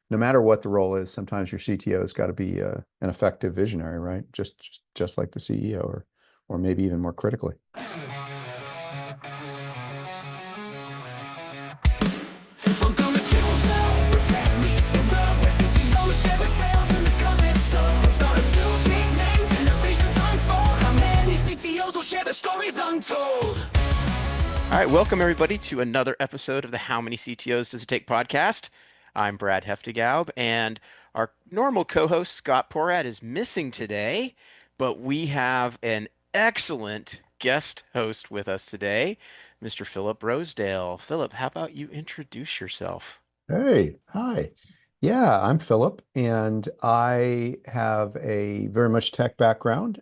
no matter what the role is, sometimes your CTO's got to be an effective visionary, right? Just like the CEO, or maybe even more critically. All right, welcome everybody to another episode of the How Many CTOs Does It Take podcast. I'm Brad Hefta-Gaub, and our normal co-host Scott Porat is missing today, but we have an excellent guest host with us today, Mr. Philip Rosedale. Philip, how about you introduce yourself? Hey, hi. Yeah, I'm Philip, and I have a very much tech background.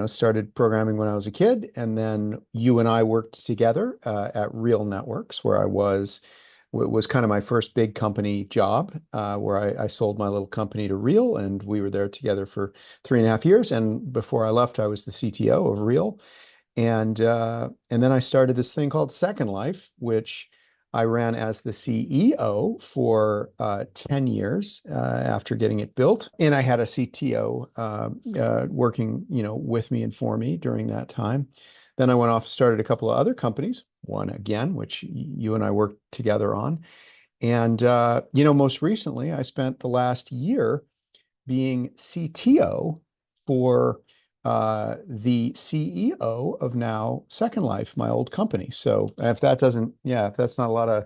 Started programming when I was a kid, and then you and I worked together at Real Networks, where was kind of my first big company job, where I sold my little company to Real, and we were there together for 3.5 years. And before I left, I was the CTO of Real, and then I started this thing called Second Life, which I ran as the CEO for 10 years after getting it built. And I had a CTO working, with me and for me during that time. Then I went off, started a couple of other companies, one again, which you and I worked together on. And, most recently, I spent the last year being CTO for the CEO of now Second Life, my old company. So if that's not a lot of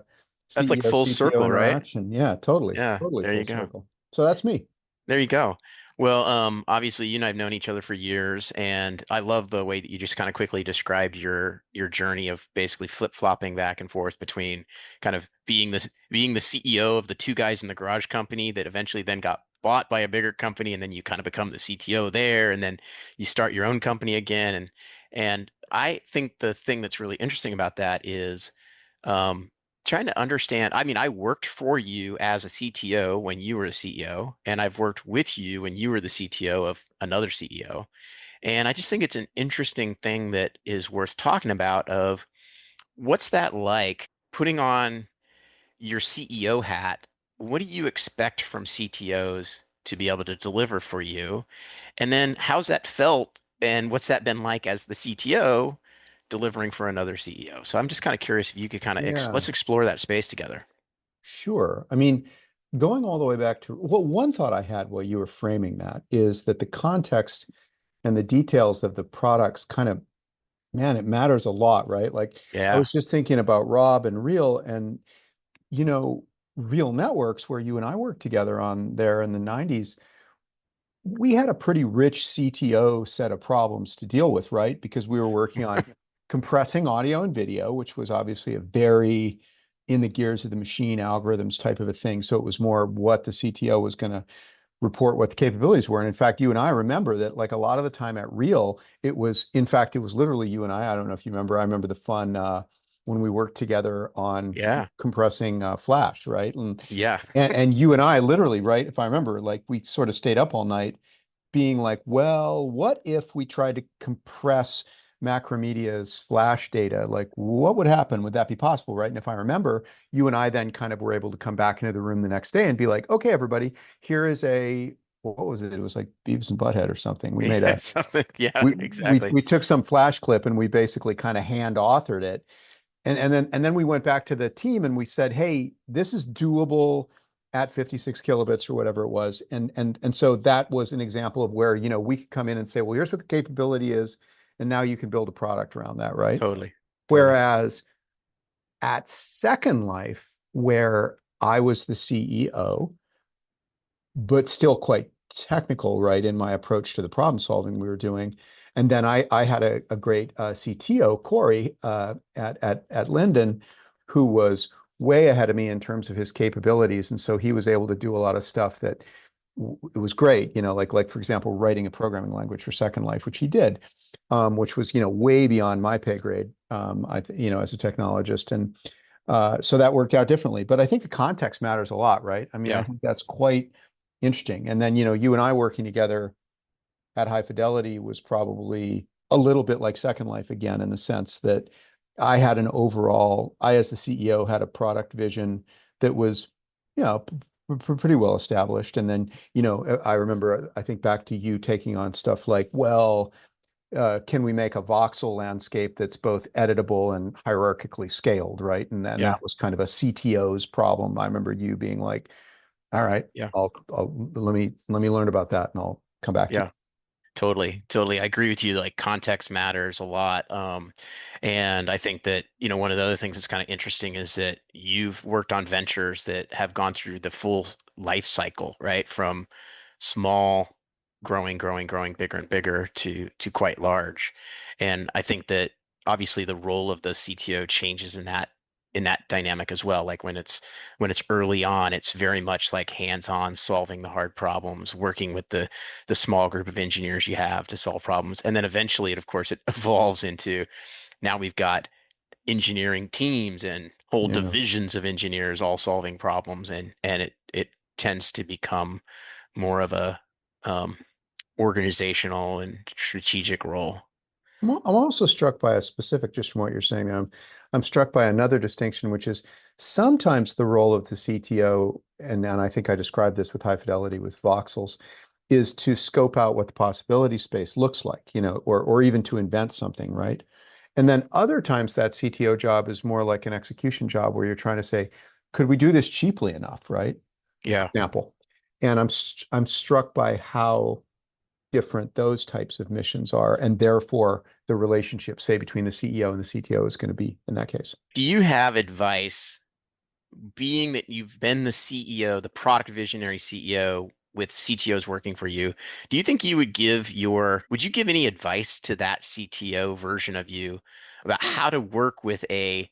That's like CEO, full CTO circle, right? interaction, yeah, totally, Yeah, totally there you full go. circle. So that's me. There you go. Well, obviously, you and I have known each other for years, and I love the way that you just kind of quickly described your journey of basically flip-flopping back and forth between kind of being the CEO of the two guys in the garage company that eventually then got bought by a bigger company, and then you kind of become the CTO there, and then you start your own company again. And I think the thing that's really interesting about that is um, trying to understand. I mean, I worked for you as a CTO when you were a CEO, and I've worked with you when you were the CTO of another CEO. And I just think it's an interesting thing that is worth talking about of what's that like putting on your CEO hat? What do you expect from CTOs to be able to deliver for you? And then how's that felt? And what's that been like as the CTO delivering for another CEO? So I'm just kind of curious if you could kind of Yeah, let's explore that space together. sure. I mean, going all the way back to, well, one thought I had while you were framing that is that the context and the details of the products kind of, man, it matters a lot, right? Like I Yeah. was just thinking about Rob and Real, and you know, Real Networks, where you and I worked together on there in the 90s, we had a pretty rich CTO set of problems to deal with, right? Because we were working on compressing audio and video, which was obviously a very in the gears of the machine algorithms type of a thing. So it was more what the CTO was going to report what the capabilities were. And in fact, you and I remember that like a lot of the time at Real, it was literally you and I don't know if you remember, I remember the fun when we worked together on Yeah. compressing Flash, right? And, Yeah. and and you and I literally, right, if I remember, like we sort of stayed up all night being like, well, what if we tried to compress Macromedia's flash data? Like, what would happen? Would that be possible, right? And if I remember, you and I then kind of were able to come back into the room the next day and be like, okay, everybody, here is what was it? It was like Beavis and Butthead or something. Yeah. Something. Yeah, We exactly. we took some flash clip and we basically kind of hand authored it, and then we went back to the team and we said, hey, this is doable at 56 kilobits or whatever it was. And so that was an example of where, we could come in and say, well, here's what the capability is, and now you can build a product around that, right? Totally. Totally. Whereas at Second Life, where I was the CEO, but still quite technical, right, in my approach to the problem solving we were doing. And then I had a great CTO, Corey, at Linden, who was way ahead of me in terms of his capabilities. And so he was able to do a lot of stuff that it was great, like for example, writing a programming language for Second Life, which he did, which was, way beyond my pay grade, as a technologist. And so that worked out differently. But I think the context matters a lot, right? I mean, I Yeah. think that's quite interesting. And then, you and I working together at High Fidelity was probably a little bit like Second Life again, in the sense that I, as the CEO, had a product vision that was yeah, pretty well established. And then, I remember, I think back to you taking on stuff like, well, can we make a voxel landscape that's both editable and hierarchically scaled, right? And then Yeah. that was kind of a CTO's problem. I remember you being like, all right, Yeah. let me learn about that and I'll come back to you. Yeah. Totally, totally. I agree with you. Like context matters a lot. And I think that, one of the other things that's kind of interesting is that you've worked on ventures that have gone through the full life cycle, right? From small, growing, bigger and bigger to quite large. And I think that obviously the role of the CTO changes in that dynamic as well. Like when it's early on, it's very much like hands-on solving the hard problems, working with the small group of engineers you have to solve problems. And then eventually, of course, it evolves into now we've got engineering teams and whole Yeah. divisions of engineers all solving problems, and it tends to become more of a um, organizational and strategic role. I'm also struck by a specific, just from what you're saying. I'm struck by another distinction, which is sometimes the role of the CTO, and I think I described this with high fidelity with voxels, is to scope out what the possibility space looks like, or even to invent something, right? And then other times that CTO job is more like an execution job where you're trying to say, could we do this cheaply enough, right? Yeah. Example. And I'm struck by how different those types of missions are, and therefore the relationship, say, between the CEO and the CTO is going to be in that case. Do you have advice, being that you've been the CEO, the product visionary CEO with CTOs working for you, do you think you would you give any advice to that CTO version of you about how to work with a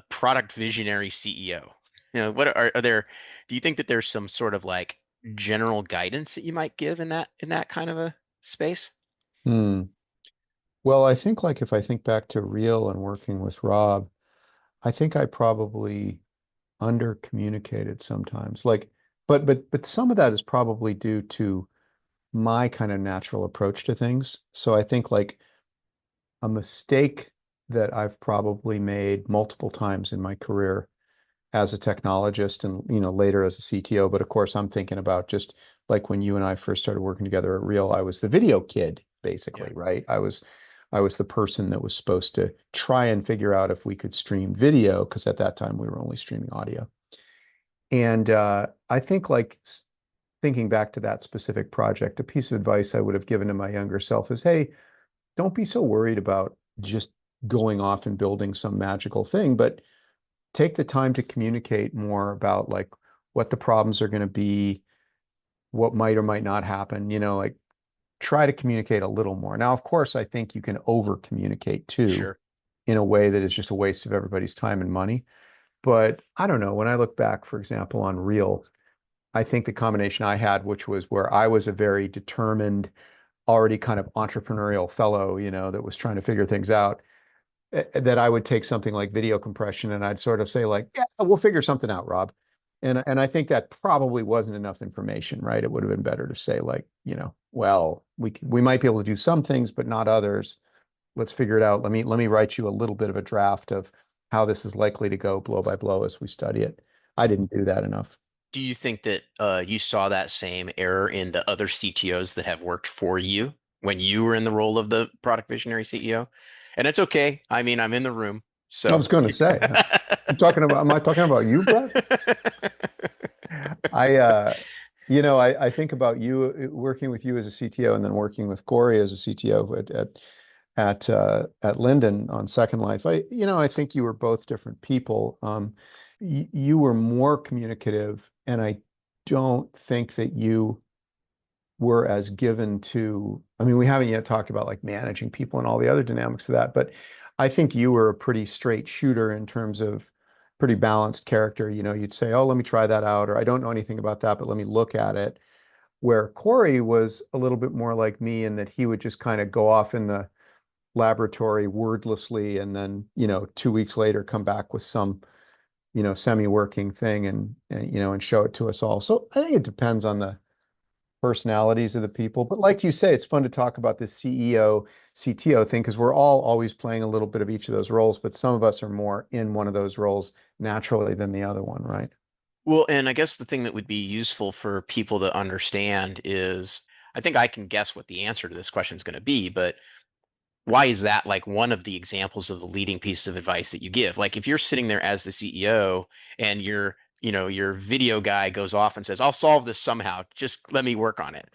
product visionary CEO? What are there, do you think that there's some sort of like general guidance that you might give in that kind of a space? Hmm. Well, I think like if I think back to Real and working with Rob, I think I probably under communicated sometimes. Like, but some of that is probably due to my kind of natural approach to things. So I think like a mistake that I've probably made multiple times in my career as a technologist and later as a CTO. But of course, I'm thinking about just like when you and I first started working together at Real, I was the video kid, Yeah. basically, right? I was the person that was supposed to try and figure out if we could stream video, because at that time we were only streaming audio. And I think like thinking back to that specific project, a piece of advice I would have given to my younger self is, hey, don't be so worried about just going off and building some magical thing, but take the time to communicate more about like what the problems are going to be, what might or might not happen, like try to communicate a little more. Now, of course, I think you can over communicate too Sure. in a way that is just a waste of everybody's time and money. But I don't know. When I look back, for example, on Reel, I think the combination I had, which was where I was a very determined, already kind of entrepreneurial fellow, that was trying to figure things out, that I would take something like video compression and I'd sort of say like, yeah, we'll figure something out, Rob. And I think that probably wasn't enough information, right? It would have been better to say like, well, we might be able to do some things, but not others. Let's figure it out. Let me write you a little bit of a draft of how this is likely to go blow by blow as we study it. I didn't do that enough. Do you think that you saw that same error in the other CTOs that have worked for you when you were in the role of the product visionary CEO? And it's okay. I mean, I'm in the room, I so. was going to say, am I talking about you, Brett? I, I think about you working with you as a CTO and then working with Corey as a CTO at Linden on Second Life. I think you were both different people. You were more communicative, and I don't think that you were as given to, I mean, we haven't yet talked about like managing people and all the other dynamics of that, but I think you were a pretty straight shooter in terms of pretty balanced character. You'd say, oh, let me try that out, or I don't know anything about that, but let me look at it. Where Corey was a little bit more like me in that he would just kind of go off in the laboratory wordlessly and then, 2 weeks later come back with some, semi-working thing and show it to us all. So I think it depends on the personalities of the people. But like you say, it's fun to talk about this CEO, CTO thing because we're all always playing a little bit of each of those roles, but some of us are more in one of those roles naturally than the other one, right? Well, and I guess the thing that would be useful for people to understand is I think I can guess what the answer to this question is going to be, but why is that like one of the examples of the leading pieces of advice that you give? Like if you're sitting there as the CEO and your video guy goes off and says, "I'll solve this somehow. Just let me work on it."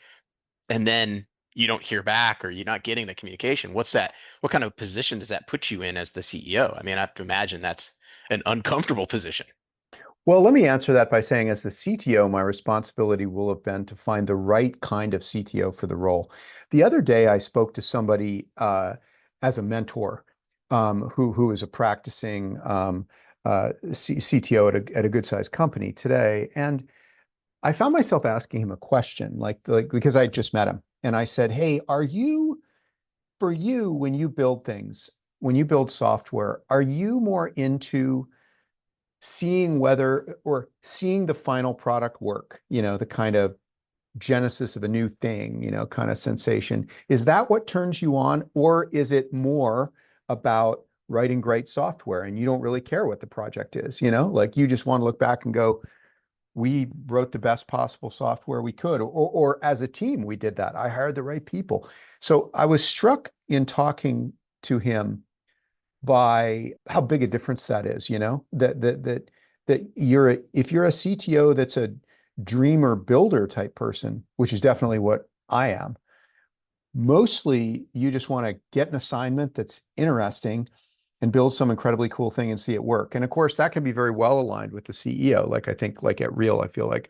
And then you don't hear back or you're not getting the communication. What's that? What kind of position does that put you in as the CEO? I mean, I have to imagine that's an uncomfortable position. Well, let me answer that by saying, as the CTO, my responsibility will have been to find the right kind of CTO for the role. The other day, I spoke to somebody as a mentor who is a practicing CTO at a good sized company today, and I found myself asking him a question, like because I just met him, and I said, "Hey, are you for you when you build things, when you build software, are you more into seeing whether or seeing the final product work, the kind of genesis of a new thing, kind of sensation. Is that what turns you on, or is it more about writing great software and you don't really care what the project is, like you just want to look back and go, we wrote the best possible software we could, or as a team, we did that. I hired the right people. So I was struck in talking to him by how big a difference that is, that if you're a CTO that's a dreamer builder type person, which is definitely what I am, mostly you just want to get an assignment that's interesting and build some incredibly cool thing and see it work. And of course, that can be very well aligned with the CEO. Like I think like at Real, I feel like,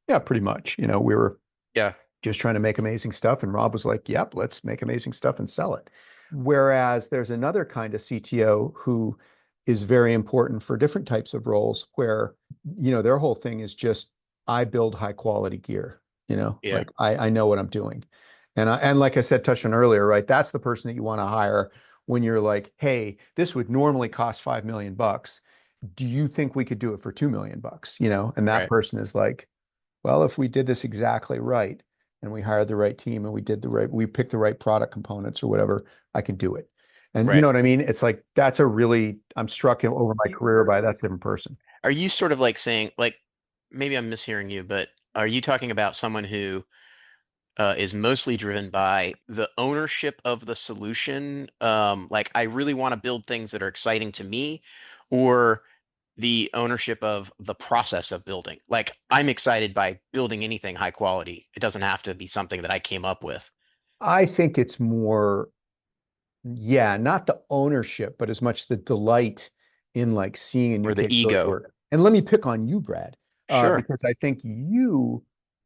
yeah, pretty much, we were Yeah, just trying to make amazing stuff. And Rob was like, yep, let's make amazing stuff and sell it. Whereas there's another kind of CTO who is very important for different types of roles where, their whole thing is just, I build high quality gear, yeah, like I know what I'm doing. And like I said, touched on earlier, right? That's the person that you want to hire when you're like, hey, this would normally cost 5 million bucks. Do you think we could do it for 2 million bucks? And that right, person is like, well, if we did this exactly right and we hired the right team and we picked the right product components or whatever, I could do it. And you right. know what I mean? It's like I'm struck over my career by that's a different person. Are you sort of like saying, like, maybe I'm mishearing you, but are you talking about someone who is mostly driven by the ownership of the solution? Like, I really want to build things that are exciting to me, or the ownership of the process of building? Like, I'm excited by building anything high quality. It doesn't have to be something that I came up with, I think it's more, yeah, not the ownership, but as much the delight in like seeing a new or the capability ego. work. And let me pick on you, Brad, Sure. because I think you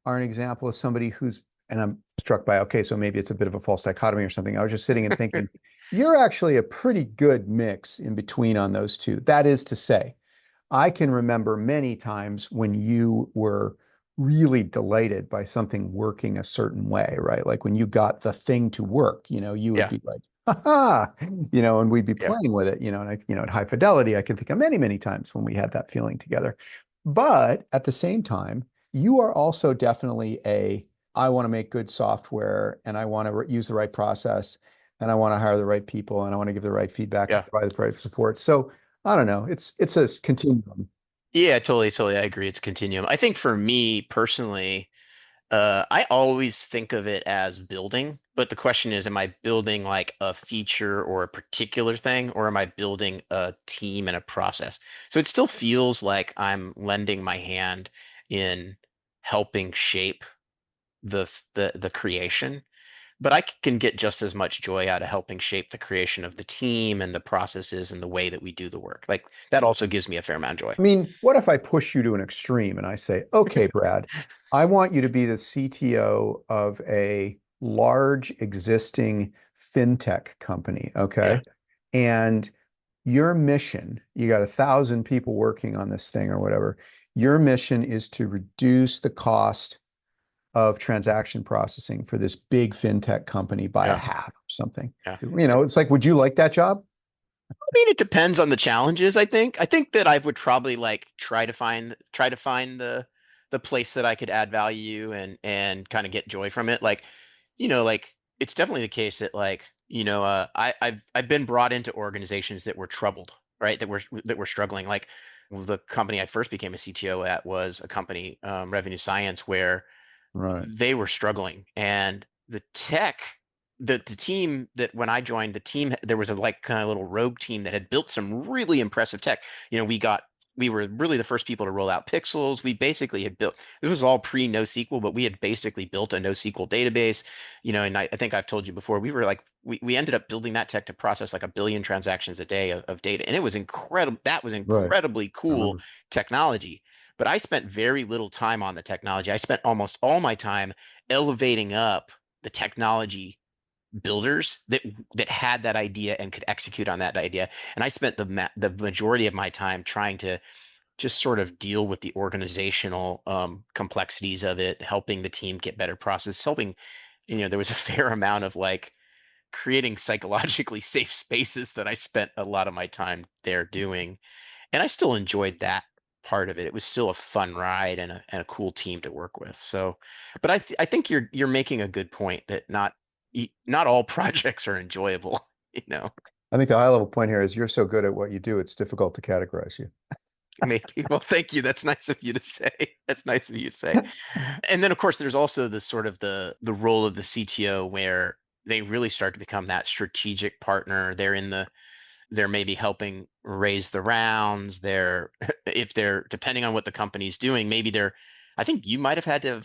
are an example of somebody and I'm struck by, okay, so maybe it's a bit of a false dichotomy or something. I was just sitting and thinking, you're actually a pretty good mix in between on those two. That is to say, I can remember many times when you were really delighted by something working a certain way, right? Like when you got the thing to work, you would Yeah. be like, ha ha, and we'd be Yeah. playing with it, and at High Fidelity, I can think of many, many times when we had that feeling together. But at the same time, you are also definitely I want to make good software and I want to use the right process and I want to hire the right people and I want to give the right feedback and Yeah. provide the right support. So I don't know. It's a continuum. Yeah, totally, totally. I agree. It's a continuum. I think for me personally, I always think of it as building, but the question is, am I building like a feature or a particular thing, or am I building a team and a process? So it still feels like I'm lending my hand in helping shape the creation, but I can get just as much joy out of helping shape the creation of the team and the processes and the way that we do the work. Like that also gives me a fair amount of joy. I mean, what if I push you to an extreme and I say, okay, Brad, I want you to be the CTO of a large existing fintech company, Yeah, okay? And your mission, you got 1,000 people working on this thing or whatever. Your mission is to reduce the cost of transaction processing for this big fintech company by a yeah, half or something. yeah. It's like, would you like that job? I mean, it depends on the challenges, I think. I think that I would probably like try to find the place that I could add value and kind of get joy from it. Like, like it's definitely the case that like, I've been brought into organizations that were troubled, right? That were struggling. Like the company I first became a CTO at was a company, Revenue Science, where Right. they were struggling, and the tech, the team that when I joined the team, there was a like kind of little rogue team that had built some really impressive tech. We were really the first people to roll out pixels. We basically had built, this was all pre NoSQL, but we had basically built a NoSQL database. And I think I've told you before, we ended up building that tech to process like 1 billion transactions a day of data, and it was incredible. That was Right. incredibly I cool remember. technology. But I spent very little time on the technology. I spent almost all my time elevating up the technology builders that had that idea and could execute on that idea. And I spent the majority of my time trying to just sort of deal with the organizational complexities of it, helping the team get better process, helping, there was a fair amount of like creating psychologically safe spaces that I spent a lot of my time there doing. And I still enjoyed that part of it. It was still a fun ride and a cool team to work with. So, but I think you're making a good point that not all projects are enjoyable, you know. I think the high level point here is you're so good at what you do, it's difficult to categorize you. Maybe. Well, thank you. That's nice of you to say. That's nice of you to say. And then of course there's also the sort of the role of the CTO where they really start to become that strategic partner. They're maybe helping raise the rounds. They're if they're depending on what the company's doing, maybe I think you might have had to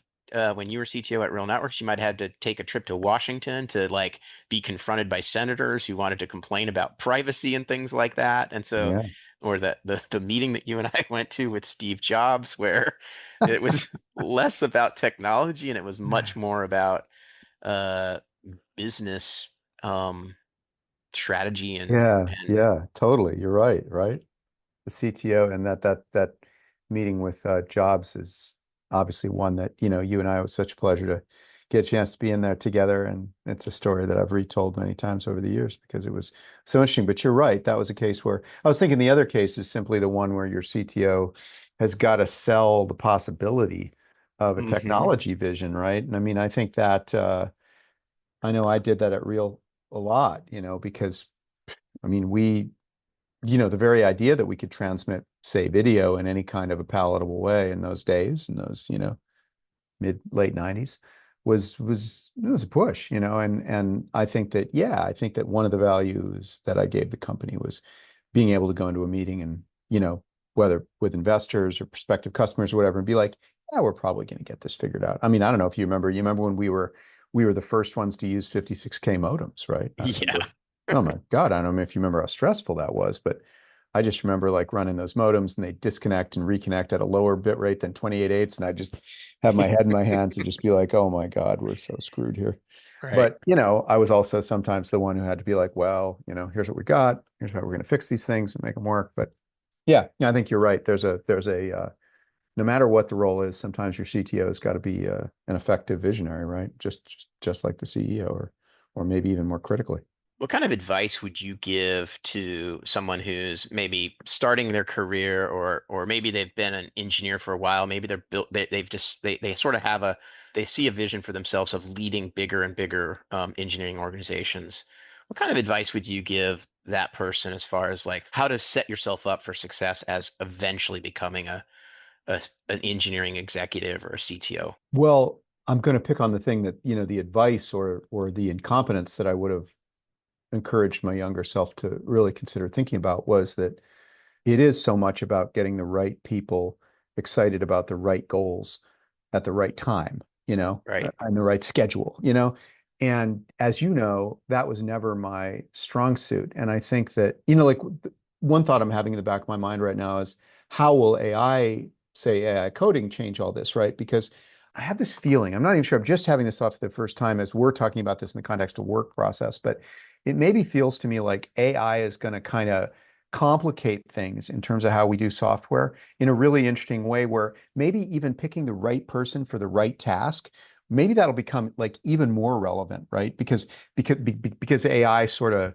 when you were CTO at Real Networks, you might have had to take a trip to Washington to like be confronted by senators who wanted to complain about privacy and things like that. And so, Yeah. or the meeting that you and I went to with Steve Jobs, where it was less about technology and it was much more about uh business um strategy Yeah, and yeah, totally. You're right, right? The CTO and that meeting with Jobs is obviously one that, you and I, it was such a pleasure to get a chance to be in there together. And it's a story that I've retold many times over the years because it was so interesting. But you're right, that was a case where I was thinking the other case is simply the one where your CTO has got to sell the possibility of a hmm technology vision, right? And I mean, I think that I know I did that at Real a lot, because I mean, the very idea that we could transmit, say, video in any kind of a palatable way in those days, in those, mid late 90s, was it was a push, and I think that one of the values that I gave the company was being able to go into a meeting and, whether with investors or prospective customers or whatever, and be like, yeah, we're probably going to get this figured out. I mean, I don't know if you remember when we were the first ones to use 56K modems, right? I Yeah. remember. Oh my God, I don't know if you remember how stressful that was, but I just remember like running those modems and they disconnect and reconnect at a lower bit rate than 28/8. And I just have my head in my hands and just be like, oh my God, we're so screwed here. Right. But, I was also sometimes the one who had to be like, well, here's what we got. Here's how we're going to fix these things and make them work. But yeah, I think you're right. No matter what the role is, sometimes your CTO has got to be an effective visionary, right? Just like the CEO or maybe even more critically. What kind of advice would you give to someone who's maybe starting their career or maybe they've been an engineer for a while, maybe they've sort of they see a vision for themselves of leading bigger and bigger engineering organizations. What kind of advice would you give that person as far as like how to set yourself up for success as eventually becoming an engineering executive or a CTO? Well, I'm going to pick on the thing that, the advice or the incompetence that I would have encouraged my younger self to really consider thinking about was that it is so much about getting the right people excited about the right goals at the right time, Right. and the right schedule, And as you know, that was never my strong suit. And I think that, like one thought I'm having in the back of my mind right now is how will AI coding change all this, right? Because I have this feeling, I'm not even sure, I'm just having this thought for the first time as we're talking about this in the context of work process, but it maybe feels to me like AI is going to kind of complicate things in terms of how we do software in a really interesting way where maybe even picking the right person for the right task, maybe that'll become like even more relevant, right? Because AI sort of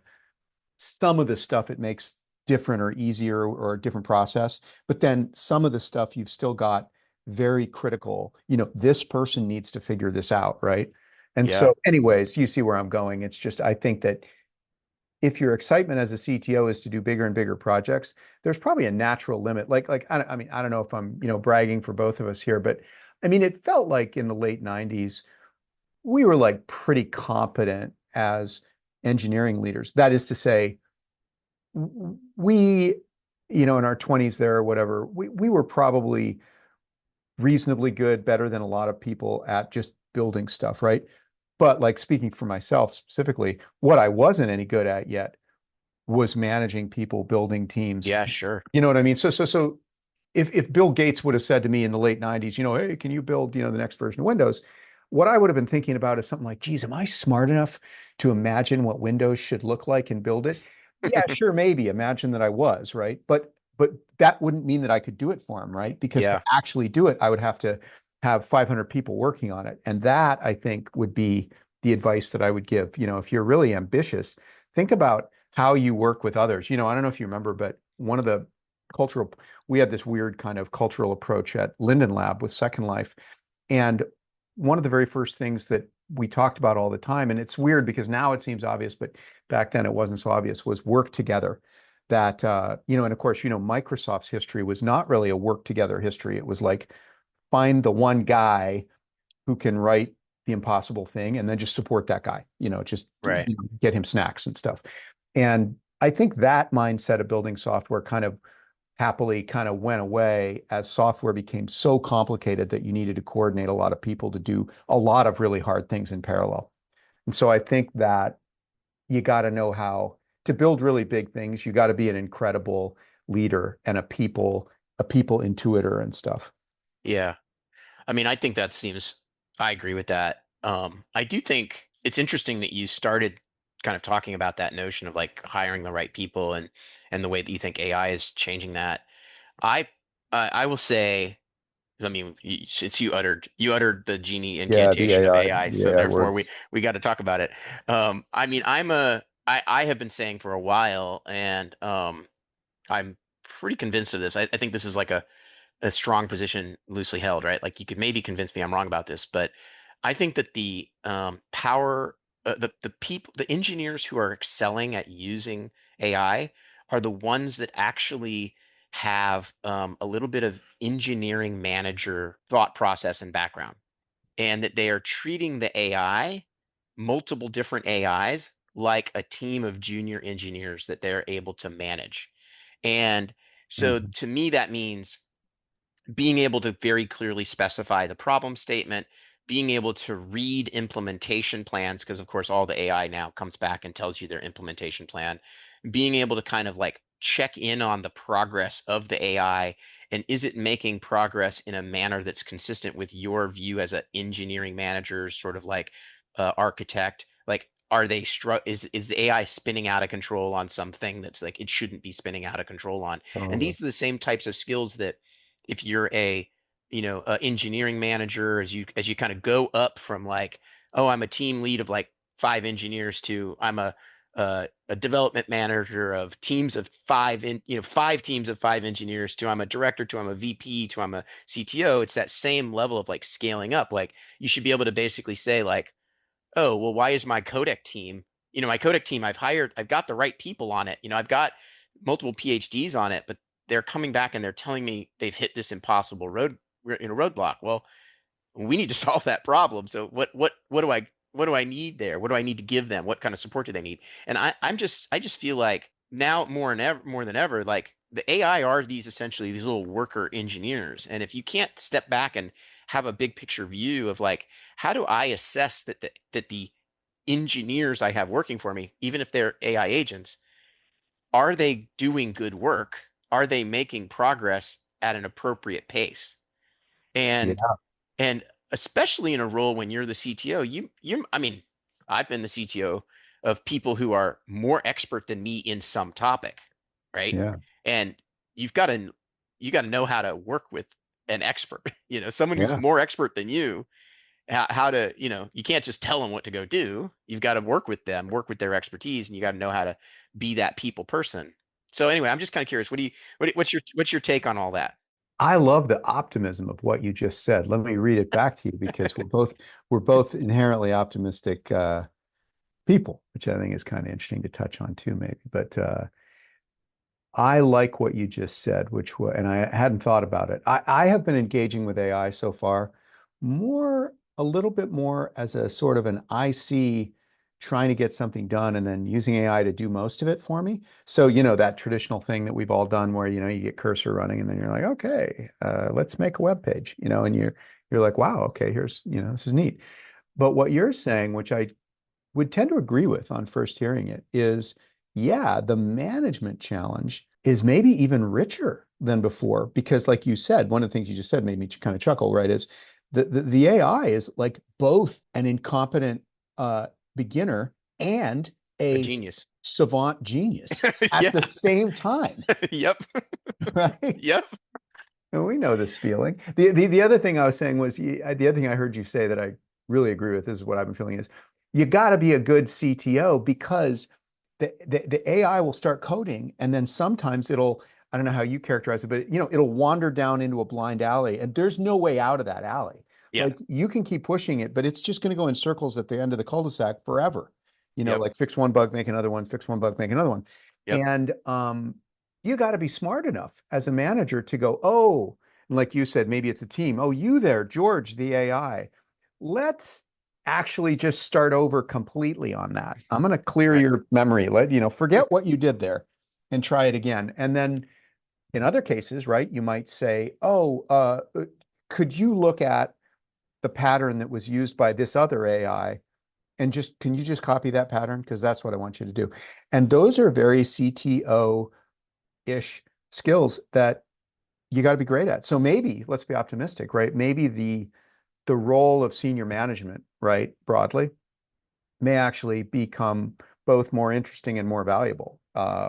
some of the stuff it makes different or easier or a different process, but then some of the stuff you've still got very critical, this person needs to figure this out, right? And Yeah. so anyways, you see where I'm going. It's just I think that if your excitement as a CTO is to do bigger and bigger projects, there's probably a natural limit. I mean, I don't know if I'm, bragging for both of us here, but I mean, it felt like in the late 90s, we were like pretty competent as engineering leaders. That is to say, we, in our 20s there or whatever, we were probably reasonably good, better than a lot of people at just building stuff, right? But like speaking for myself specifically, what I wasn't any good at yet was managing people, building teams. Yeah, sure. You know what I mean? So if Bill Gates would have said to me in the late 90s, hey, can you build, the next version of Windows? What I would have been thinking about is something like, geez, am I smart enough to imagine what Windows should look like and build it? Yeah, sure, maybe. Imagine that I was, right? But that wouldn't mean that I could do it for him, right? Because to Yeah. actually do it, I would have to have 500 people working on it. And that I think would be the advice that I would give. If you're really ambitious, think about how you work with others. I don't know if you remember, but one of the cultural we had this weird kind of cultural approach at Linden Lab with Second Life. And one of the very first things that we talked about all the time, and it's weird because now it seems obvious, but back then it wasn't so obvious, was work together. That, and of course, Microsoft's history was not really a work together history. It was like find the one guy who can write the impossible thing and then just support that guy, just Right. get him snacks and stuff. And I think that mindset of building software kind of happily kind of went away as software became so complicated that you needed to coordinate a lot of people to do a lot of really hard things in parallel. And so I think that you got to know how to build really big things. You got to be an incredible leader and a people intuitor and stuff. Yeah. I mean, I think that seems, I agree with that. I do think it's interesting that you started kind of talking about that notion of like hiring the right people and the way that you think AI is changing that. I I will say, I mean, since you uttered the genie Yeah, the incantation of AI, AI, the so AI therefore word. we got to talk about it. I mean, I have been saying for a while, and I'm pretty convinced of this. I think this is like a strong position loosely held, right? Like you could maybe convince me I'm wrong about this, but I think that the power, the people, the engineers who are excelling at using AI are the ones that actually have a little bit of engineering manager thought process and background, and that they are treating the AI, multiple different AIs, like a team of junior engineers that they're able to manage. And so Mhm. to me, that means being able to very clearly specify the problem statement, being able to read implementation plans, because of course all the AI now comes back and tells you their implementation plan, being able to kind of like check in on the progress of the AI and is it making progress in a manner that's consistent with your view as an engineering manager, sort of like architect, like are they is the AI spinning out of control on something that's like it shouldn't be spinning out of control on? And Totally. these are the same types of skills that if you're a engineering manager, as you kind of go up from like, oh, I'm a team lead of like 5 engineers to I'm a development manager of teams of 5 teams of 5 engineers to I'm a director to I'm a VP to I'm a CTO. It's that same level of like scaling up. Like you should be able to basically say like, oh, well, why is my codec team I've got the right people on it. I've got multiple PhDs on it, but they're coming back and they're telling me they've hit this impossible roadblock. Well, we need to solve that problem. So what do I need there? What do I need to give them? What kind of support do they need? And I just feel like now more than ever, like the AI are these little worker engineers. And if you can't step back and have a big picture view of like, how do I assess that the engineers I have working for me, even if they're AI agents, are they doing good work? Are they making progress at an appropriate pace? And Yeah, and especially in a role when you're the CTO, I mean, I've been the CTO of people who are more expert than me in some topic, right? yeah, And you've got to you got to know how to work with an expert, someone who's yeah, more expert than you, how to, you can't just tell them what to go do. You've got to work with them, work with their expertise, and you got to know how to be that people person. So anyway, I'm just kind of curious. What's your take on all that? I love the optimism of what you just said. Let me read it back to you because we're both inherently optimistic people, which I think is kind of interesting to touch on too, maybe. But I like what you just said, which was, and I hadn't thought about it. I have been engaging with AI so far a little bit more as a sort of an IC trying to get something done and then using AI to do most of it for me. So, that traditional thing that we've all done where, you get cursor running and then you're like, okay, let's make a web page, and you're like, wow, okay, here's, this is neat. But what you're saying, which I would tend to agree with on first hearing it is, yeah, the management challenge is maybe even richer than before because, like you said, one of the things you just said made me kind of chuckle, right? Is the AI is like both an incompetent beginner and A a genius. savant genius at Yeah. the same time, Yep. right? Yep. And we know this feeling. The other thing I was saying was the other thing I heard you say that I really agree with, this is what I've been feeling, is you got to be a good CTO because the AI will start coding and then sometimes I don't know how you characterize it, but it'll wander down into a blind alley and there's no way out of that alley. Yeah. Like you can keep pushing it, but it's just going to go in circles at the end of the cul-de-sac forever. Yep. Like fix one bug, make another one, fix one bug, make another one. Yep. And you got to be smart enough as a manager to go, oh, and like you said, maybe it's a team. Oh, you there, George, the AI. Let's actually just start over completely on that. I'm going to clear Right. your memory. Forget what you did there and try it again. And then in other cases, right, you might say, oh, could you look at the pattern that was used by this other AI and can you just copy that pattern? Because that's what I want you to do. And those are very CTO-ish skills that you got to be great at. So maybe, let's be optimistic, right? Maybe the role of senior management, right, broadly, may actually become both more interesting and more valuable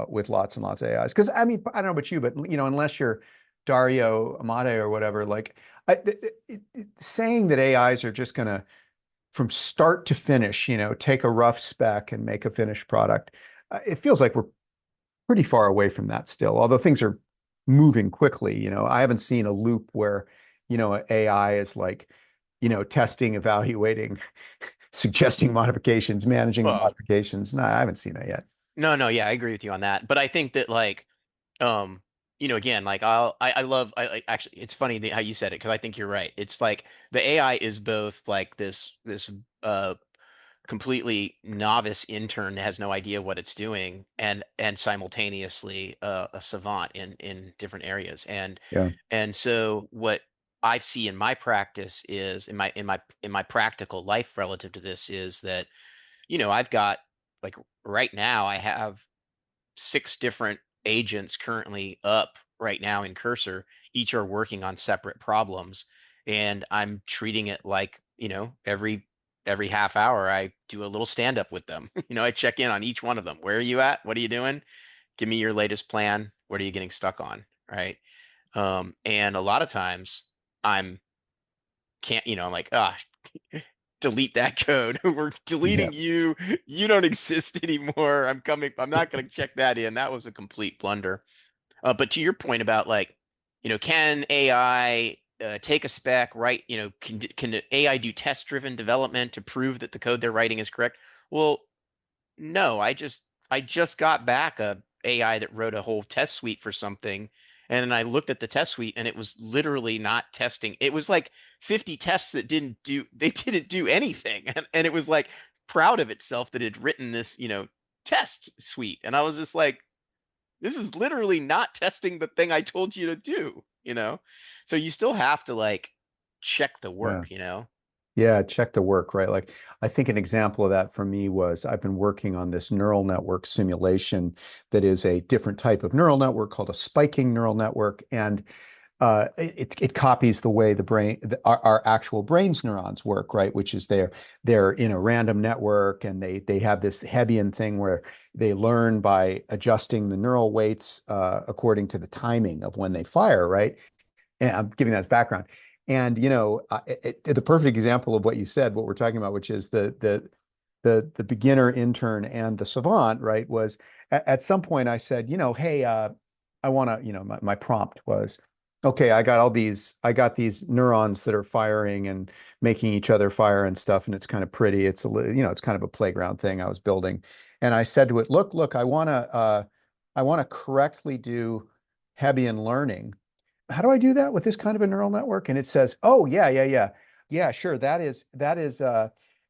with lots and lots of AIs. Because I mean, I don't know about you, but unless you're Dario Amade or whatever, like saying that AIs are just going to, from start to finish, take a rough spec and make a finished product, it feels like we're pretty far away from that still, although things are moving quickly. I haven't seen a loop where, AI is like, testing, evaluating, suggesting modifications, managing the Well, modifications. No, I haven't seen that yet. no, no, yeah, I agree with you on that. But I think that like um again, like I love actually it's funny how you said it because I think you're right. It's like the AI is both like this completely novice intern that has no idea what it's doing and simultaneously a savant in different areas. Yeah. And so what I see in my practice is in my practical life relative to this is that I've got like right now I have six different agents currently up right now in Cursor. Each are working on separate problems, and I'm treating it like, every half hour I do a little stand up with them. I check in on each one of them. Where are you at? What are you doing? Give me your latest plan. What are you getting stuck on? Right. And a lot of times I'm can't, I'm like, ah, delete that code. We're Yeah. deleting you. You don't exist anymore. I'm not going to check that in. That was a complete blunder. But to your point about like, can AI take a spec, write, can AI do test-driven development to prove that the code they're writing is correct? Well, no, I just got back a AI that wrote a whole test suite for something, and then I looked at the test suite and it was literally not testing. It was like 50 tests that didn't do anything. And it was like proud of itself that it had written this, test suite. And I was just like, this is literally not testing the thing I told you to do? So you still have to like check the Yeah. work. Yeah, check the work, right? Like I think an example of that for me was I've been working on this neural network simulation that is a different type of neural network called a spiking neural network. And it copies the way the brain, our actual brain's neurons work, right? Which is they're in a random network and they have this Hebbian thing where they learn by adjusting the neural weights according to the timing of when they fire, right? And I'm giving that as background. And the perfect example of what you said, what we're talking about, which is the beginner intern and the savant, right? Was at some point I said, hey, I want to, my prompt was, okay, I got these neurons that are firing and making each other fire and stuff, and it's kind of pretty. It's kind of a playground thing I was building. And I said to it, look, I want to correctly do Hebbian learning. How do I do that with this kind of a neural network? And it says, oh yeah. Yeah, sure. That is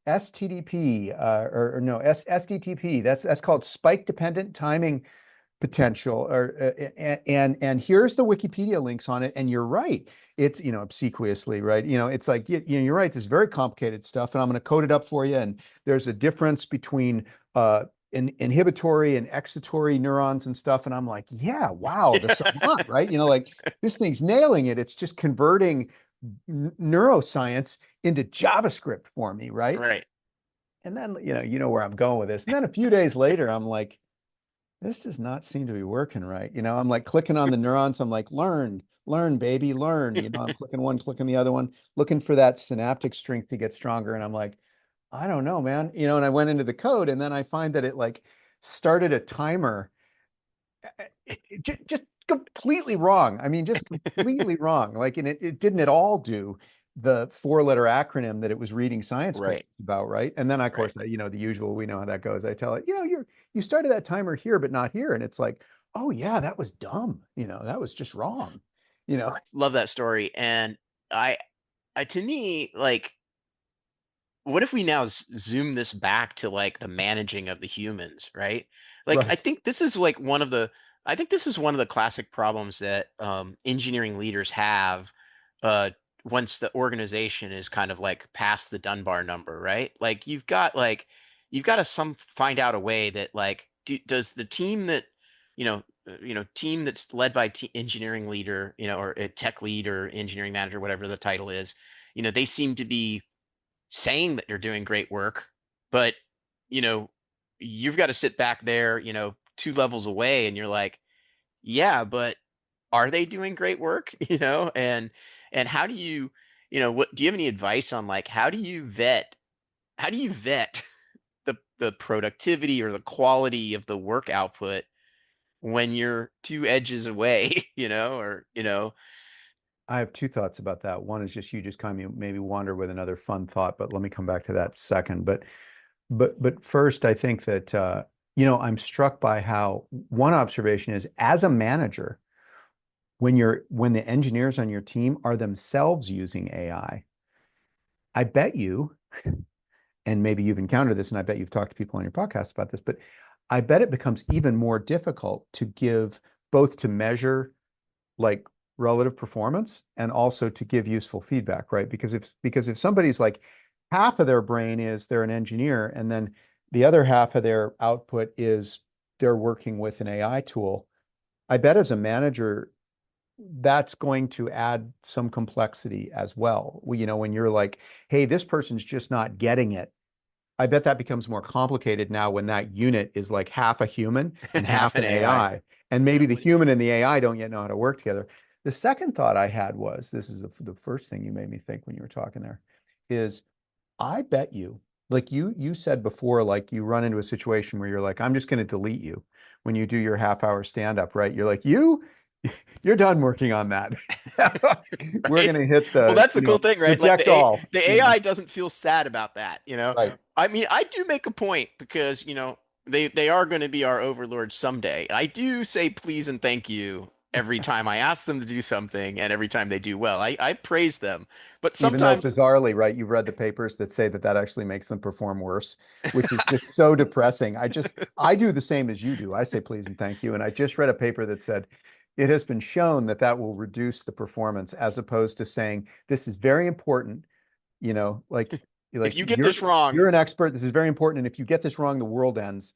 STDP or no SDTP. That's called spike dependent timing potential and here's the Wikipedia links on it, and you're right, it's obsequiously right, it's like you're right, this is very complicated stuff, and I'm going to code it up for you, and there's a difference between inhibitory and excitatory neurons and stuff, and I'm like, yeah, wow, the savant, right, like this thing's nailing it, it's just converting neuroscience into JavaScript for me, right? Right. And then you know where I'm going with this, and then a few days later I'm like, this does not seem to be working right. I'm like clicking on the neurons. I'm like, learn, baby, learn. I'm clicking one, clicking the other one, looking for that synaptic strength to get stronger. And I'm like, I don't know, man. And I went into the code and then I find that it like started a timer just completely wrong. I mean, just completely wrong. Like, and it didn't at all do the four-letter acronym that it was reading science papers Right. about, right? And then, of Right. course, the usual, we know how that goes. I tell it, you started that timer here, but not here. And it's like, oh yeah, that was dumb. That was just wrong. You know, Love that story. And I, to me, like, what if we now zoom this back to like the managing of the humans, right? Like, right. I think this is one of the classic problems that engineering leaders have uh, once the organization is kind of like past the Dunbar number, right? Like, you've got to find out a way that like, does the team that, team that's led by engineering leader, or a tech lead or engineering manager, whatever the title is, they seem to be saying that you're doing great work, but you know, you've got to sit back there, two levels away, and you're like, yeah, but are they doing great work? And how do you, what do you have any advice on like how do you vet the productivity or the quality of the work output when you're two edges away, I have two thoughts about that. One is just you just kind of maybe wander with another fun thought, but let me come back to that second. But first, I think that I'm struck by how one observation is as a manager, when the engineers on your team are themselves using I bet you, and maybe you've encountered this, and I bet you've talked to people on your podcast about this, but I bet it becomes even more difficult to give both to measure like relative performance and also to give useful feedback, right? Because if somebody's like half of their brain is they're an engineer, and then the other half of their output is they're working with an AI tool, I bet as a manager, that's going to add some complexity as well. When you're like, hey, this person's just not getting it. I bet that becomes more complicated now when that unit is like half a human and half half an an AI. AI. And Yeah. maybe the human and the AI don't yet know how to work together. The second thought I had was this is the first thing you made me think when you were talking there is I bet you, like you said before, like you run into a situation where you're like, I'm just going to delete you when you do your half-hour stand-up, right? You're like, you're done working on that. We're Right? going to hit Well, the, that's the cool thing, right? Like reject all, the AI doesn't feel sad about that. Right. I mean, I do make a point because, they are going to be our overlords someday. I do say please and thank you every time I ask them to do something and every time they do well. I praise them. But Even though sometimes bizarrely, right, you've read the papers that say that that actually makes them perform worse, which is just so depressing. I do the same as you do. I say please and thank you. And I just read a paper that said it has been shown that that will reduce the performance as opposed to saying this is very important, you know, like if like you get you're this wrong, you're an expert. This is very important. And if you get this wrong, the world ends,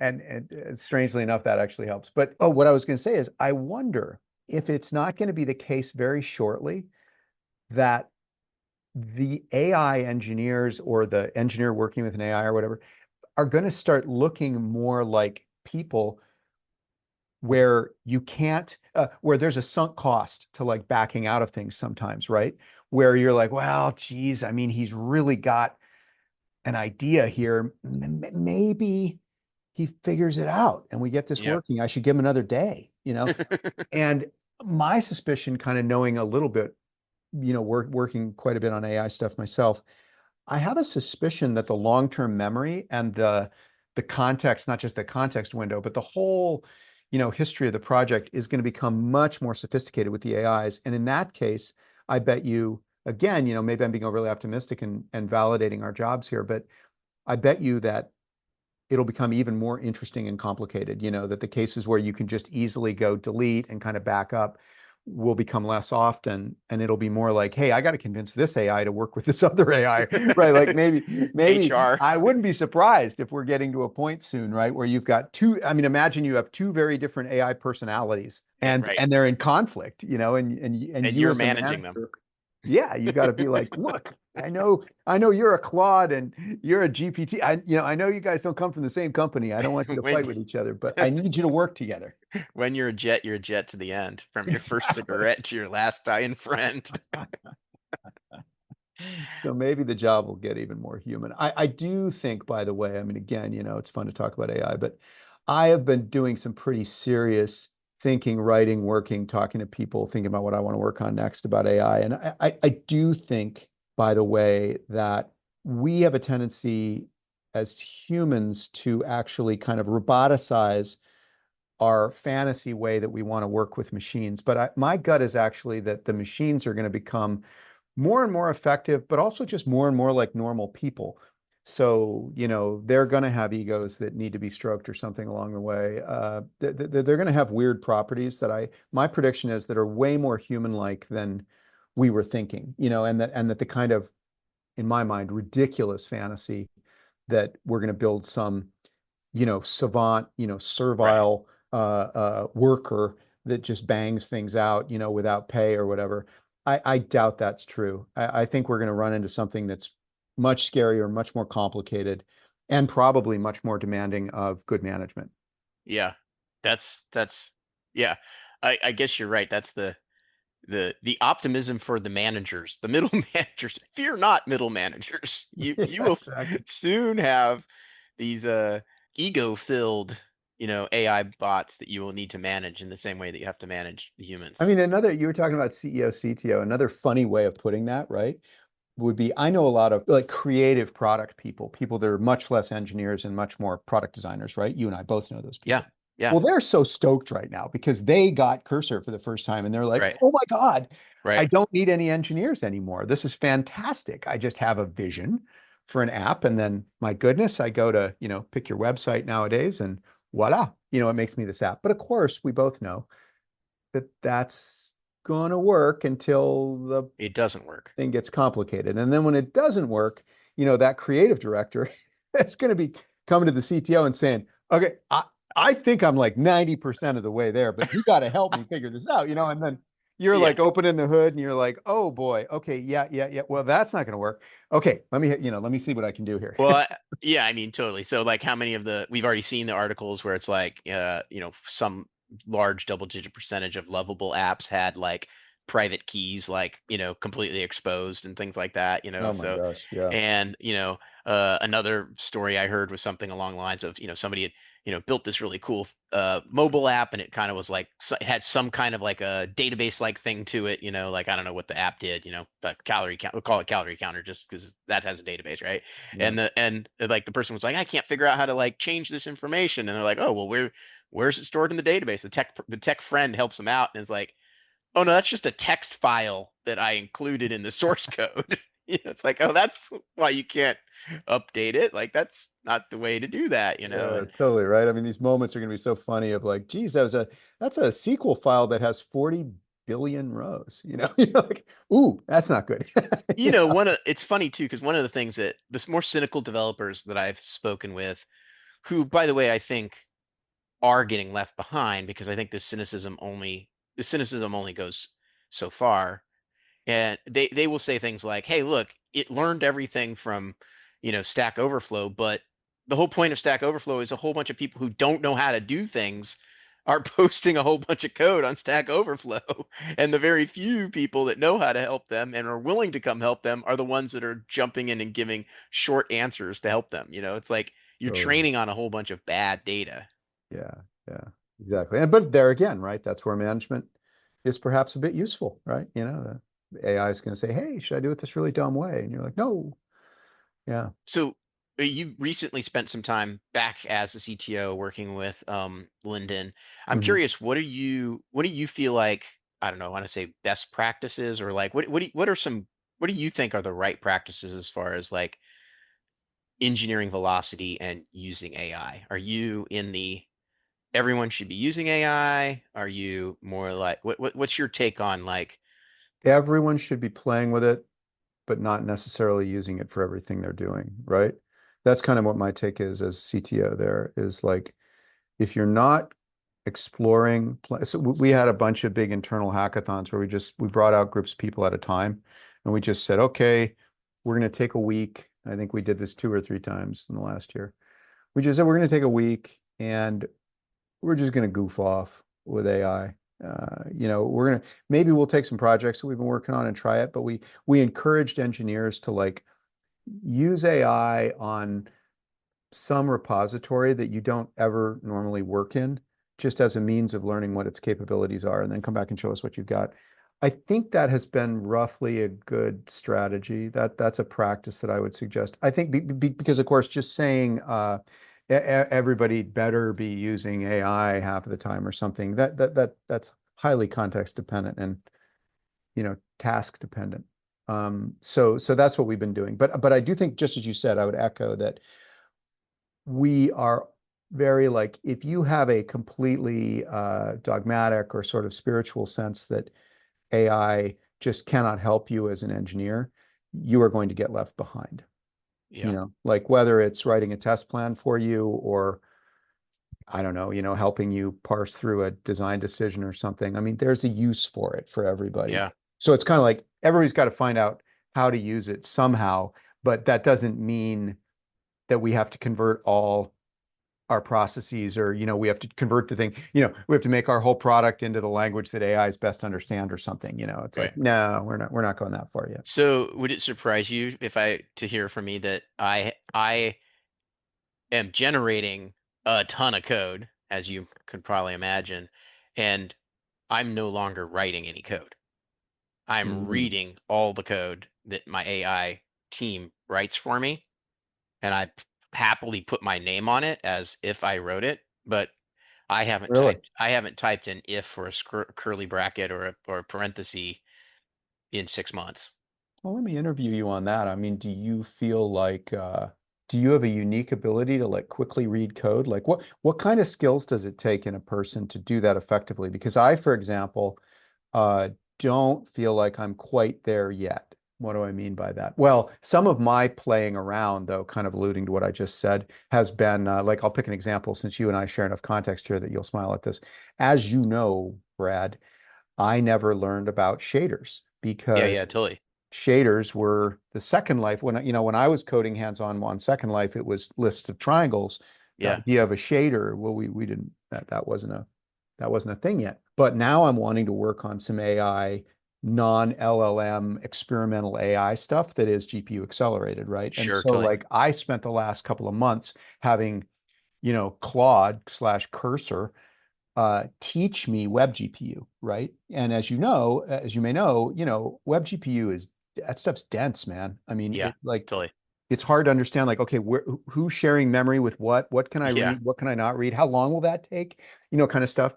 and strangely enough, that actually helps. But oh, what I was going to say is I wonder if it's not going to be the case very shortly that the AI engineers or the engineer working with an AI or whatever are going to start looking more like people where you can't, where there's a sunk cost to like backing out of things sometimes, right? Where you're like, well, geez, I mean, he's really got an idea here. Maybe he figures it out and we get this yep. working. I should give him another day. And My suspicion, kind of knowing a little bit, working quite a bit on AI stuff myself, I have a suspicion that the long-term memory and the context, not just the context window, but the whole, history of the project is going to become much more sophisticated with the AIs. And in that case, I bet you, again, maybe I'm being overly optimistic and validating our jobs here, but I bet you that it'll become even more interesting and complicated, that the cases where you can just easily go delete and kind of back up will become less often, and it'll be more like, hey, I got to convince this AI to work with this other AI, right? Like maybe HR. I wouldn't be surprised if we're getting to a point soon, right, where you've got two, I mean, imagine you have two very different AI personalities and Right. and they're in conflict, and And you you're as the managing them. manager, yeah, you got to be like, look, I know you're a Claude and you're a GPT. I know you guys don't come from the same company. I don't want you to When fight with each other, but I need you to work together. when you're a jet to the end, from your first Exactly. cigarette to your last dying friend. So maybe the job will get even more human. I do think, by the way, I mean, again, it's fun to talk about AI, but I have been doing some pretty serious thinking, writing, working, talking to people, thinking about what I want to work on next about AI. And I do think, by the way, that we have a tendency as humans to actually kind of roboticize our fantasy way that we want to work with machines. But my gut is actually that the machines are going to become more and more effective, but also just more and more like normal people. So, they're going to have egos that need to be stroked or something along the way. They're going to have weird properties my prediction is that are way more human-like than we were thinking, and that the kind of, in my mind, ridiculous fantasy that we're going to build some, savant, Right. servile worker that just bangs things out, without pay or whatever. I doubt that's true. I think we're going to run into something that's much scarier, much more complicated, and probably much more demanding of good management. Yeah. That's yeah. I guess you're right. That's the optimism for the managers, the middle managers. Fear not, middle managers. You Yeah, will exactly. soon have these ego-filled, AI bots that you will need to manage in the same way that you have to manage the I humans. mean, you were talking about CEO, CTO, another funny way of putting that, right? Would be, I know a lot of like creative product people that are much less engineers and much more product designers, right? You and I both know those Yeah. people. Yeah. Well, they're so stoked right now because they got Cursor for the first time and they're like, Right. oh my God, I Right. don't need any engineers anymore. This is fantastic. I just have a vision for an app. And then my goodness, I go to, pick your website nowadays and voila, it makes me this app. But of course, we both know that that's going to work until the It doesn't work. thing gets complicated. And then when it doesn't work, that creative director is going to be coming to the CTO and saying, okay, I think I'm like 90% of the way there, but you got to help me figure this out, and then you're Yeah. like opening the hood and you're like, oh boy, okay, yeah, yeah, yeah. Well, that's not going to work. Okay, let me see what I can do here. Well, yeah, I mean, totally. So, like, how many of we've already seen the articles where it's like, some large double-digit percentage of lovable apps had like private keys, like, completely exposed and things like that, Oh my so, gosh, yeah. and, another story I heard was something along the lines of, somebody had, built this really cool mobile app and it kind of was like, it had some kind of like a database like thing to it, like, I don't know what the app did, but calorie count, we'll call it calorie counter just because that has a database, right? Yeah. And like the person was like, I can't figure out how to like change this information. And they're like, oh, well, where's it stored in the database? The tech friend helps them out and is like, oh no, that's just a text file that I included in the source code. It's like, oh, that's why you can't update it. Like that's not the way to do that. Yeah, And totally right. I mean, these moments are going to be so funny of like, geez, that's a SQL file that has 40 billion rows. You're like, ooh, that's not good. it's funny too, because one of the things that the more cynical developers that I've spoken with, who, by the way, I think are getting left behind because I think the cynicism only goes so far. And they will say things like, "Hey, look, it learned everything from, Stack Overflow, but the whole point of Stack Overflow is a whole bunch of people who don't know how to do things are posting a whole bunch of code on Stack Overflow, and the very few people that know how to help them and are willing to come help them are the ones that are jumping in and giving short answers to help them. It's like you're Totally. training on a whole bunch of bad data. Yeah, yeah, exactly. But there again, right? That's where management is perhaps a bit useful, right? The AI is going to say, "Hey, should I do it this really dumb way?" And you're like, "No." Yeah. So you recently spent some time back as a CTO working with Linden. I'm hmm curious, what do you feel like, I don't know, I want to say best practices, or like what do you think are the right practices as far as like engineering velocity and using AI? Are you in the everyone should be using AI? Are you more like what's your take on like, Everyone should be playing with it, but not necessarily using it for everything they're doing, right? That's kind of what my take is as CTO there is like if you're not exploring, so we had a bunch of big internal hackathons where we brought out groups of people at a time and we just said, okay, we're going to take a week. I think we did this 2 or 3 times in the last year. We just said we're going to take a week and we're just going to goof off with AI. We're gonna maybe we'll take some projects that we've been working on and try it, but we encouraged engineers to like use AI on some repository that you don't ever normally work in, just as a means of learning what its capabilities are, and then come back and show us what you've got. I think that has been roughly a good strategy. That's a practice that I would suggest. I think because, of course, just saying everybody better be using AI half of the time or something that's highly context dependent and task dependent. So that's what we've been doing. But I do think, just as you said, I would echo that we are very like if you have a completely dogmatic or sort of spiritual sense that AI just cannot help you as an engineer, you are going to get left behind. yeah, Like whether it's writing a test plan for you or I don't know, helping you parse through a design decision or something. I mean, there's a use for it for everybody. yeah, So it's kind of like everybody's got to find out how to use it somehow, but that doesn't mean that we have to convert all our processes or we have to convert the thing we have to make our whole product into the language that AIs best understand or something. It's like right. no, we're not going that far yet. So would it surprise you if I to hear from me that I am generating a ton of code, as you could probably imagine, and I'm no longer writing any code. I'm Mhm. reading all the code that my AI team writes for me, and I happily put my name on it as if I wrote it, but Really? I haven't typed an if or a curly bracket or a parenthesis in 6 months. Well, let me interview you on that. I mean, do you feel like do you have a unique ability to like quickly read code? Like what kind of skills does it take in a person to do that effectively? Because I, for example, uh, don't feel like I'm quite there yet. What do I mean by that? Well, some of my playing around, though, kind of alluding to what I just said, has been like I'll pick an example since you and I share enough context here that you'll smile at this. As you know, Brad, I never learned about shaders Yeah, because yeah, totally. shaders were the Second Life. When I was coding hands-on on Second Life, it was lists of triangles. The Yeah, idea of a shader, well, we didn't that wasn't a thing yet. But now I'm wanting to work on some AI, non-LLM experimental AI stuff that is GPU accelerated, right? And sure, so totally. like I spent the last couple of months having, Claude slash Cursor teach me web GPU, right? And as you may know, web GPU is that stuff's dense, man. I mean, Yeah, totally. it's hard to understand like, okay, who's sharing memory with what can I Yeah, read, what can I not read, how long will that take, kind of stuff.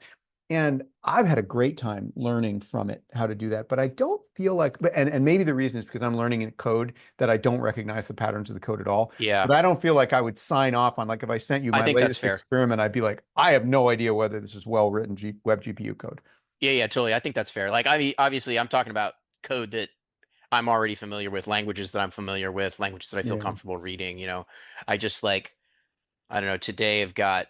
And I've had a great time learning from it how to do that, but I don't feel like, and maybe the reason is because I'm learning in code that I don't recognize the patterns of the code at all. yeah. But I don't feel like I would sign off on like if I sent you I my think that's latest fair. experiment, I'd be like, I have no idea whether this is well written web GPU code. Yeah, yeah, totally. I think that's fair. Like, I mean, obviously, I'm talking about code that I'm already familiar with, languages that I'm familiar with, languages that I feel Yeah. comfortable reading. I just like, I don't know, today I've got,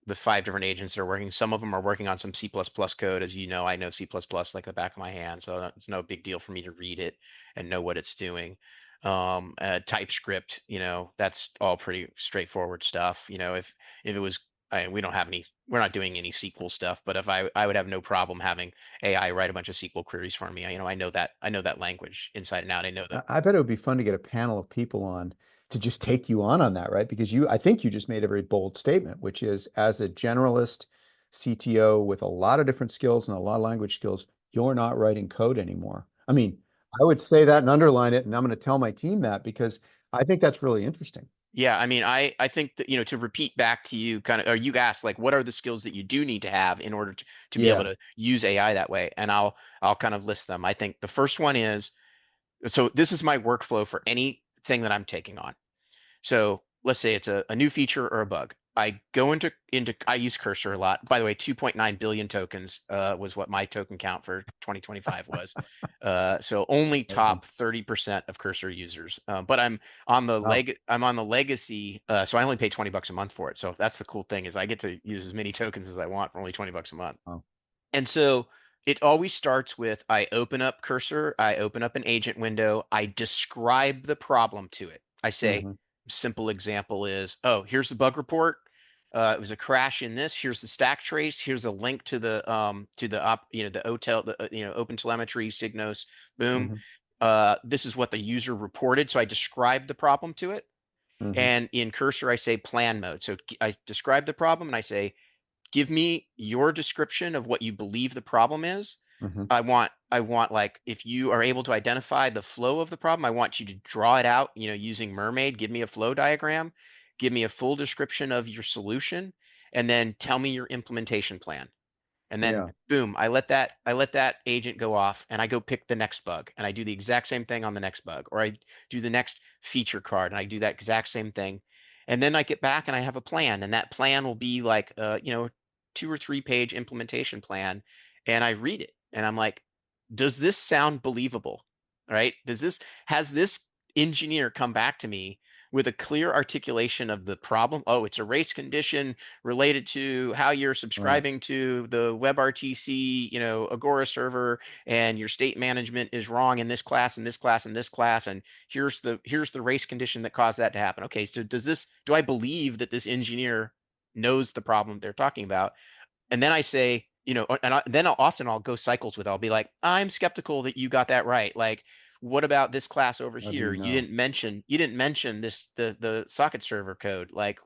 the 5 different agents that are working. Some of them are working on some C++ code. As you know, I know C++ like the back of my hand, so it's no big deal for me to read it and know what it's doing. TypeScript, that's all pretty straightforward stuff. If it was, we don't have any, we're not doing any SQL stuff, but if I would have no problem having AI write a bunch of SQL queries for me. I know that language inside and out. I know the I bet it would be fun to get a panel of people on to just take you on that, right? Because I think you just made a very bold statement, which is as a generalist CTO with a lot of different skills and a lot of language skills, you're not writing code anymore. I mean, I would say that and underline it, and I'm going to tell my team that because I think that's really interesting. Yeah, I mean, I think that, to repeat back to you kind of, or you asked like, what are the skills that you do need to have in order to be able Yeah. to use AI that way? And I'll kind of list them. I think the first one is, so this is my workflow for anything that I'm taking on. So let's say it's a new feature or a bug. I go into I use Cursor a lot. By the way, 2.9 billion tokens was what my token count for 2025 was. So only Amazing. top 30% of Cursor users. But Wow. I'm on the legacy, so I only pay $20 a month for it. So that's the cool thing is I get to use as many tokens as I want for only $20 a month. Wow. And so it always starts with I open up Cursor, I open up an agent window, I describe the problem to it. I say, Hmm. simple example is, oh, here's the bug report. It was a crash in this. Here's the stack trace. Here's a link to the the hotel, open telemetry, Signos, boom. Hmm. This is what the user reported. So I describe the problem to it. Hmm. And in Cursor, I say plan mode. So I describe the problem and I say, give me your description of what you believe the problem is. Hmm. I want like if you are able to identify the flow of the problem, I want you to draw it out, using Mermaid, give me a flow diagram, give me a full description of your solution, and then tell me your implementation plan. And then Yeah. boom, I let that agent go off and I go pick the next bug and I do the exact same thing on the next bug or I do the next feature card and I do that exact same thing. And then I get back and I have a plan and that plan will be like 2 or 3 page implementation plan and I read it and I'm like, does this sound believable? Right? Has this engineer come back to me with a clear articulation of the problem? Oh, it's a race condition related to how you're Right. subscribing to the WebRTC, Agora server, and your state management is wrong in this class and this class and this class, and here's the race condition that caused that to happen. Okay, so do I believe that this engineer knows the problem they're talking about? And then I say, then I'll go cycles with it. I'll be like, I'm skeptical that you got that right. Like, what about this class over How do here? you know? You didn't mention this the socket server code. Like,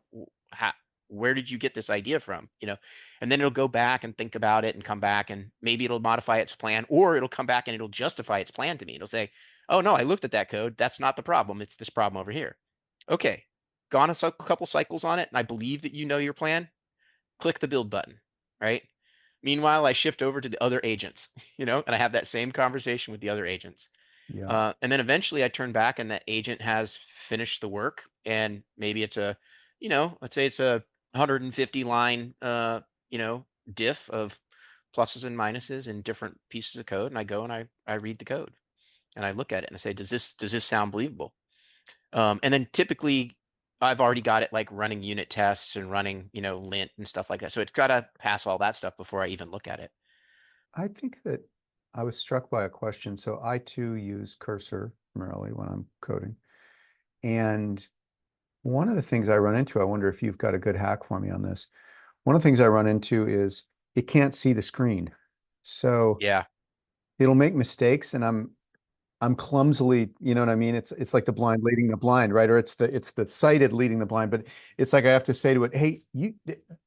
how, where did you get this idea from? And then it'll go back and think about it and come back and maybe it'll modify its plan or it'll come back and it'll justify its plan to me. It'll say, oh no, I looked at that code. That's not the problem. It's this problem over here. Okay, gone a couple cycles on it, and I believe that you know your plan. Click the build button, right? Meanwhile, I shift over to the other agents, and I have that same conversation with the other agents. Yeah. And then eventually I turn back and that agent has finished the work. And maybe it's let's say it's a 150 line, diff of pluses and minuses in different pieces of code. And I go and I read the code and I look at it and I say, does this sound believable? And then typically I've already got it like running unit tests and running, lint and stuff like that. So it's got to pass all that stuff before I even look at it. I think that I was struck by a question. So I too use Cursor primarily when I'm coding. And one of the things I run into, I wonder if you've got a good hack for me on this. One of the things I run into is it can't see the screen. So Yeah. it'll make mistakes and I'm clumsily, you know what I mean? It's like the blind leading the blind, right? Or it's the sighted leading the blind, but it's like I have to say to it, hey,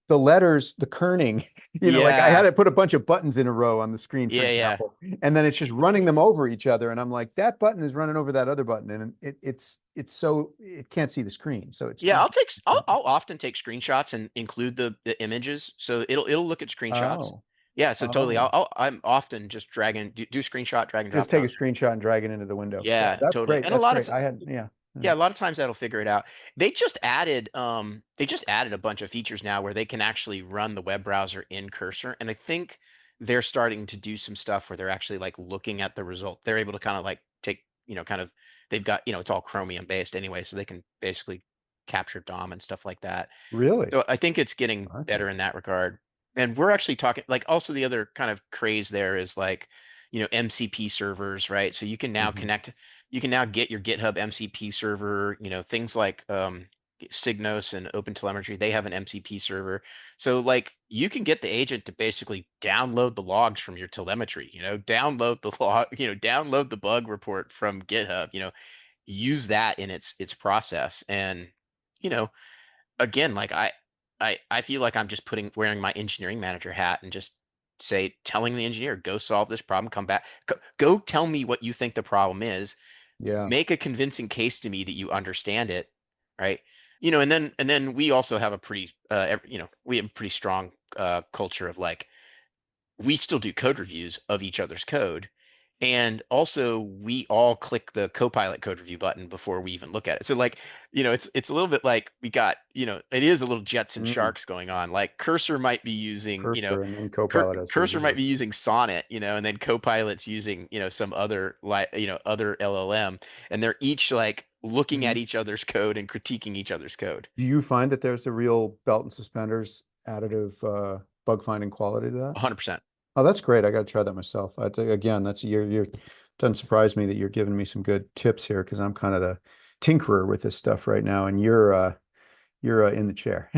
the letters, the kerning, like I had Yeah. to put a bunch of buttons in a row on the screen, for Yeah. Yeah. example, and then it's just running them over each other. And I'm like, that button is running over that other button. And it's so it can't see the screen. So it's Yeah, trying to. I'll often take screenshots and include the images. So it'll look at screenshots. Oh, Yeah, so totally. oh. I'm often just do screenshot, drag and drop Just take a down. screenshot and drag it into the window. Yeah, Yeah, that's totally. great. And a That's lot of great. I had, yeah. Yeah. yeah, a lot of times that'll figure it out. They just added a bunch of features now where they can actually run the web browser in Cursor. And I think they're starting to do some stuff where they're actually like looking at the result. They're able to kind of like take, kind of they've got, it's all Chromium based anyway, so they can basically capture DOM and stuff like that. Really? So I think it's getting That's better in interesting. that regard. And we're actually talking like also the other kind of craze there is like, MCP servers, right? So Hmm. you can now get your GitHub MCP server, things like Signos and OpenTelemetry, they have an MCP server. So like you can get the agent to basically download the logs from your telemetry, download the log, download the bug report from GitHub, use that in its process. And, you know, again, like I feel like I'm just wearing my engineering manager hat and just telling the engineer, go solve this problem, come back, go tell me what you think the problem is, Yeah. make a convincing case to me that you understand it, right? And then we also have a pretty we have a pretty strong culture of like we still do code reviews of each other's code. And also we all click the Copilot code review button before we even look at it. So like, it's a little bit like we got, it is a little jets and Mm. sharks going on. Like Cursor might be using, Cursor and then Copilot has Cursor might review. be using Sonnet, and then Copilot's using, some other like, other LLM, and they're each like looking at Mhm. each other's code and critiquing each other's code. Do you find that there's a real belt and suspenders additive bug finding quality to that? 100%. Oh, that's great. I got to try that myself. I think again, that's you're doesn't surprise me that you're giving me some good tips here because I'm kind of the tinkerer with this stuff right now, and you're in the chair.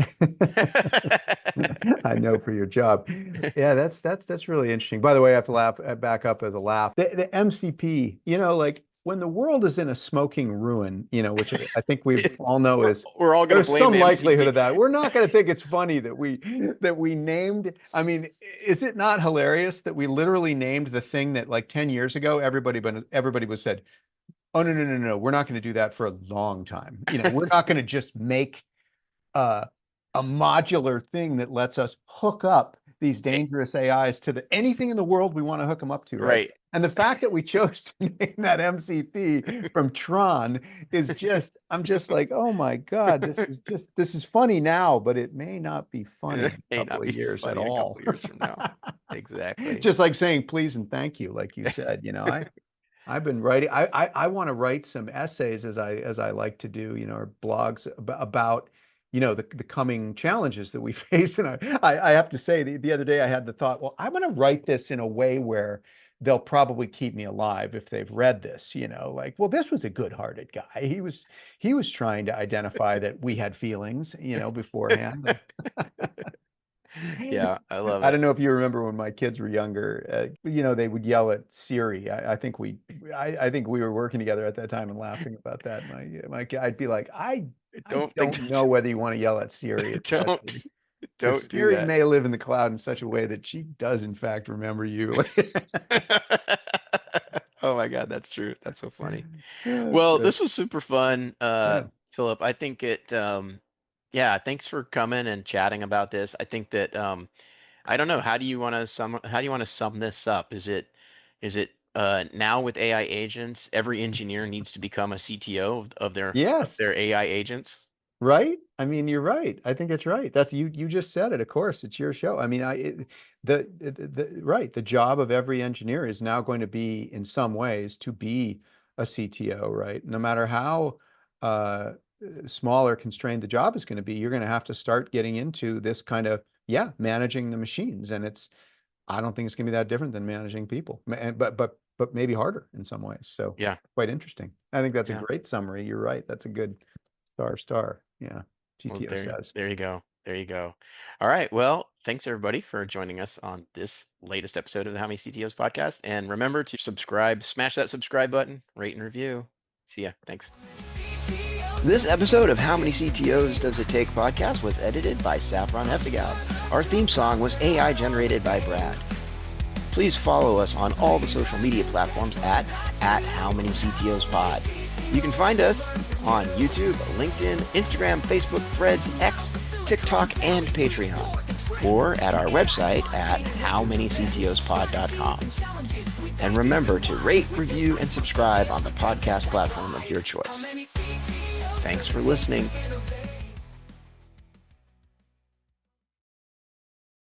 I know for your job. Yeah, that's really interesting. By the way, I have to laugh back up as a laugh. The MCP, like when the world is in a smoking ruin, which I think we all know we're is we're all gonna there's blame some the likelihood MCP. of that. We're not going to think it's funny that we named. I mean, is it not hilarious that we literally named the thing that like 10 years ago everybody was said, "Oh no, no, no, no, we're not going to do that for a long time." We're not going to just make uh, a modular thing that lets us hook up these dangerous AIs to anything in the world we want to hook them up to, right? Right. And the fact that we chose to name that MCP from Tron is I'm just like, oh my God, this is funny now, but it may not be funny It in a may couple not of be years at funny in a all. couple years from now. Exactly. Just like saying please and thank you, like you said, I've been writing. I want to write some essays as I like to do, or blogs about, the coming challenges that we face. And I have to say, the other day I had the thought, well, I'm going to write this in a way where they'll probably keep me alive if they've read this. Like, well, this was a good-hearted guy. He was trying to identify that we had feelings, beforehand. Yeah, I love I it. don't know if you remember when my kids were younger, they would yell at Siri. I think we were working together at that time and laughing about that. I'd be like, I I don't think don't know that's whether you want to yell at Siri, don't especially because don't do Siri that. may live in the cloud in such a way that she does in fact remember you. Oh my God, that's true. That's so funny. That's Well, good. this was super fun, Yeah. Philip. I think yeah, thanks for coming and chatting about this. I think that I don't know, how do you want to sum this up? Is it now with AI agents, every engineer needs to become a CTO of Yes. their AI agents? Right? I mean, you're right. I think it's right. That's you just said it. Of course, it's your show. I mean, right, the job of every engineer is now going to be in some ways to be a CTO, right? No matter how uh small or constrained the job is going to be, you're going to have to start getting into this kind of, yeah, managing the machines. And I don't think it's going to be that different than managing people. But maybe harder in some ways. So Yeah. quite interesting. I think that's a Yeah. great summary. You're right. That's a good star. Yeah. Well, GTO says. there you go. There you go. All right. Well, thanks everybody for joining us on this latest episode of the How Many CTOs podcast. And remember to subscribe, smash that subscribe button, rate and review. See ya. Thanks. This episode of How Many CTOs Does It Take podcast was edited by Saffron Hefta-Gaub. Our theme song was AI generated by Brad. Please follow us on all the social media platforms at How Many CTOs Pod. You can find us on YouTube, LinkedIn, Instagram, Facebook, Threads, X, TikTok, and Patreon, or at our website at howmanyctospod.com. And remember to rate, review, and subscribe on the podcast platform of your choice. Thanks for listening.